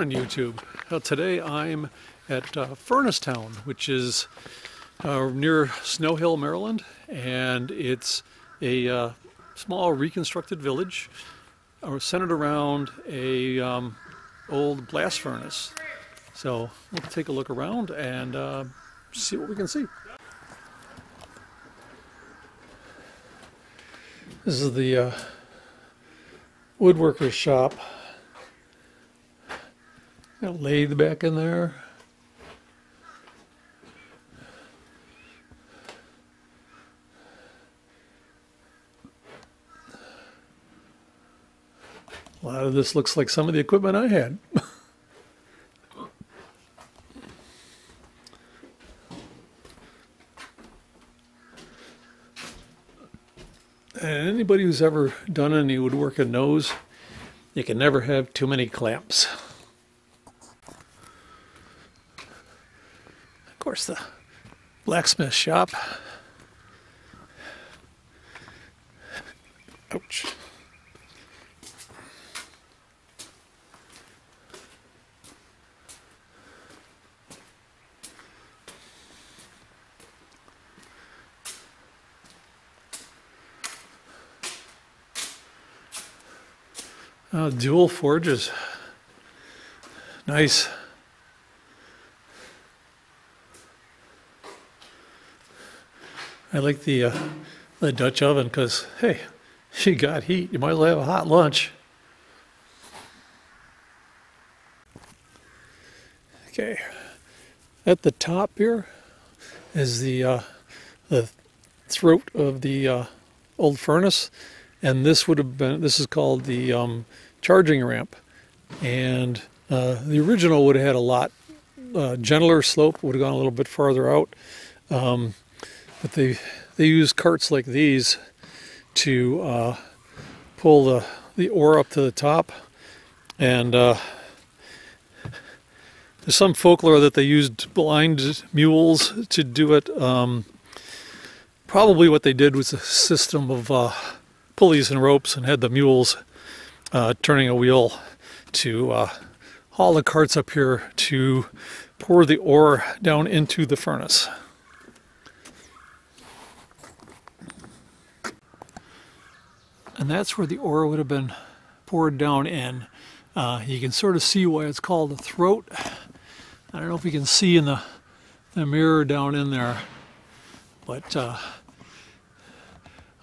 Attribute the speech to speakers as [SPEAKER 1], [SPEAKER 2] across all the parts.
[SPEAKER 1] morning, YouTube. Today I'm at Furnace Town, which is near Snow Hill, Maryland, and it's a small reconstructed village centered around a old blast furnace. So we'll take a look around and see what we can see. This is the woodworker's shop. Got a lathe back in there. A lot of this looks like some of the equipment I had. And anybody who's ever done any woodworking knows you can never have too many clamps. Of course, the blacksmith shop. Ouch. Dual forges. Nice. I like the Dutch oven because, hey, you got heat. You might as well have a hot lunch. Okay. At the top here is the throat of the old furnace, and this would have been, this is called the charging ramp, and the original would have had a lot gentler slope, would have gone a little bit farther out, but they use carts like these to pull the ore up to the top. And there's some folklore that they used blind mules to do it. Probably what they did was a system of pulleys and ropes, and had the mules turning a wheel to haul the carts up here to pour the ore down into the furnace. And that's where the ore would have been poured down in. You can sort of see why it's called the throat. I don't know if you can see in the mirror down in there, but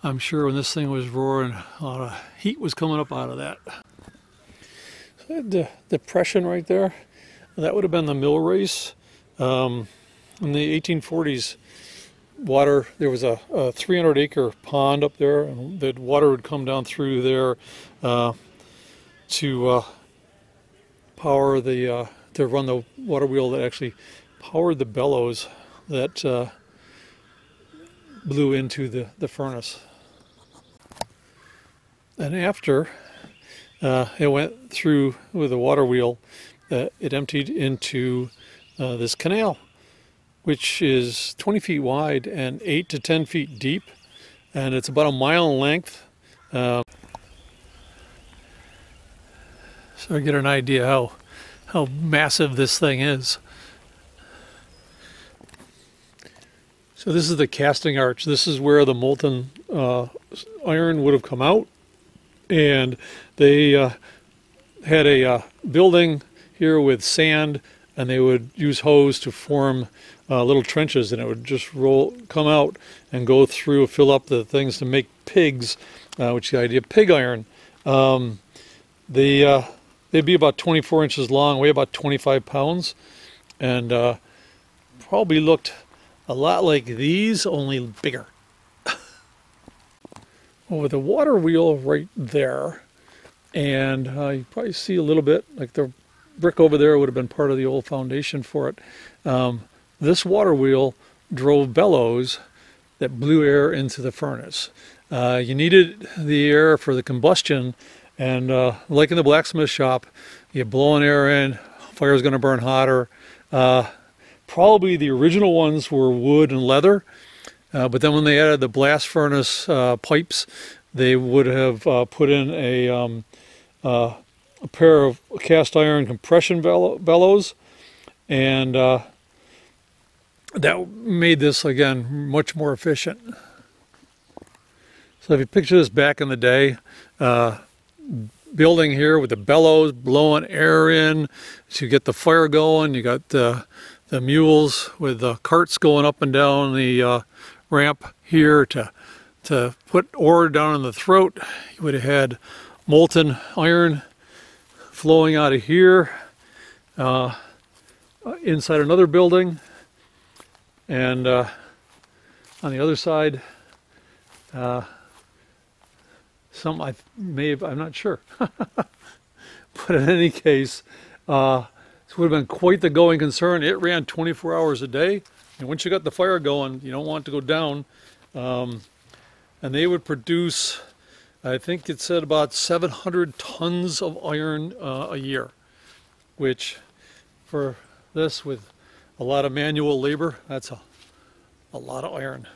[SPEAKER 1] I'm sure when this thing was roaring, a lot of heat was coming up out of that. So the depression right there, that would have been the mill race. In the 1840s, water, there was a 300-acre pond up there, and the water would come down through there to power the to run the water wheel that actually powered the bellows that blew into the furnace. And after it went through with the water wheel, it emptied into this canal, which is 20 feet wide and 8 to 10 feet deep, and it's about a mile in length. So I get an idea how massive this thing is. So this is the casting arch. This is where the molten iron would have come out, and they had a building here with sand, and they would use hose to form little trenches, and it would just come out and go through, fill up the things to make pigs, which is the idea of pig iron. They'd be about 24 inches long, weigh about 25 pounds, and probably looked a lot like these, only bigger. Well, with the water wheel right there, and you probably see a little bit, like the brick over there would have been part of the old foundation for it. This water wheel drove bellows that blew air into the furnace. You needed the air for the combustion, and like in the blacksmith shop, you blow an air in, fire's going to burn hotter. Probably the original ones were wood and leather, but then when they added the blast furnace pipes, they would have put in a a pair of cast iron compression bellows, and that made this, again, much more efficient. So if you picture this back in the day, building here with the bellows blowing air in to get the fire going, you got the mules with the carts going up and down the ramp here to put ore down in the throat. You would have had molten iron flowing out of here inside another building, and on the other side I'm not sure. But in any case, this would have been quite the going concern. It ran 24 hours a day, and once you got the fire going, you don't want it to go down. And they would produce, I think it said, about 700 tons of iron a year, which for this, with a lot of manual labor, that's a lot of iron.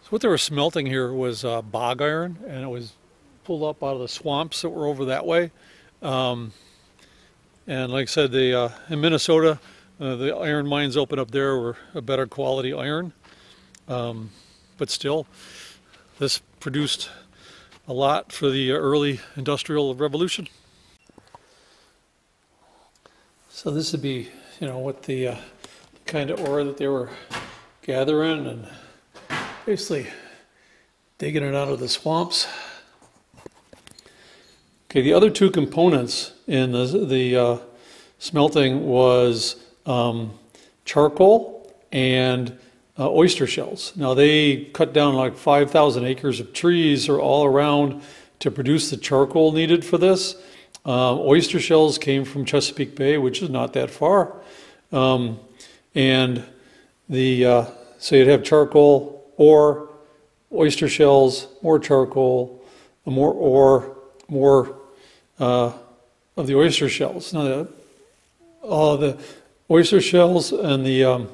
[SPEAKER 1] What they were smelting here was bog iron, and it was pulled up out of the swamps that were over that way. And like I said, in Minnesota, the iron mines open up there were a better quality iron. But still, this produced a lot for the early industrial revolution. So this would be, what the kind of ore that they were gathering and basically digging it out of the swamps. Okay, the other two components in the smelting was charcoal and oyster shells. Now they cut down like 5,000 acres of trees or all around to produce the charcoal needed for this. Oyster shells came from Chesapeake Bay, which is not that far. So you'd have charcoal, ore, oyster shells, more charcoal, more ore, more of the oyster shells. Now, the oyster shells and the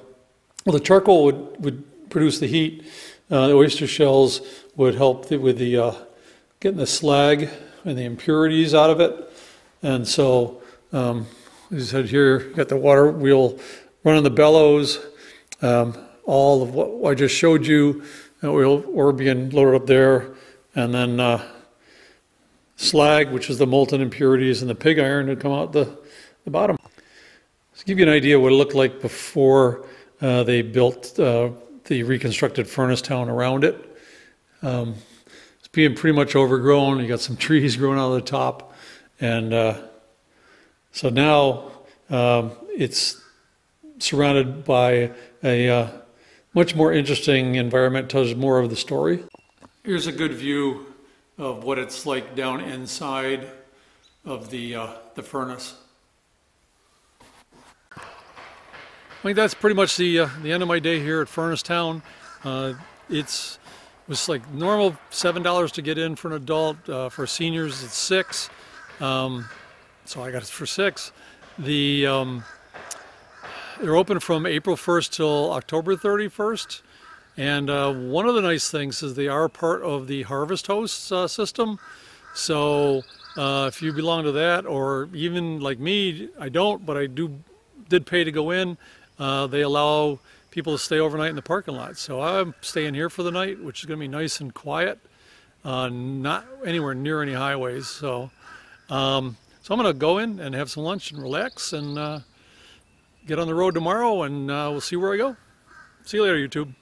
[SPEAKER 1] charcoal would produce the heat. The oyster shells would help with the getting the slag and the impurities out of it. And so, as I said here, you got the water wheel running the bellows. All of what I just showed you, ore being loaded up there, and then slag, which is the molten impurities, and the pig iron would come out the bottom. To give you an idea what it looked like before they built the reconstructed furnace town around it. It's being pretty much overgrown. You got some trees growing out of the top, and so now it's surrounded by a much more interesting environment, tells more of the story. Here's a good view of what it's like down inside of the furnace. I think that's pretty much the end of my day here at Furnace Town. It was like normal $7 to get in for an adult. For seniors, it's $6. So I got it for $6. They're open from April 1st till October 31st. And one of the nice things is they are part of the Harvest Host system. So if you belong to that, or even like me, I don't, but I did pay to go in. They allow people to stay overnight in the parking lot. So I'm staying here for the night, which is going to be nice and quiet, not anywhere near any highways. So, I'm going to go in and have some lunch and relax and get on the road tomorrow, and we'll see where I go. See you later, YouTube.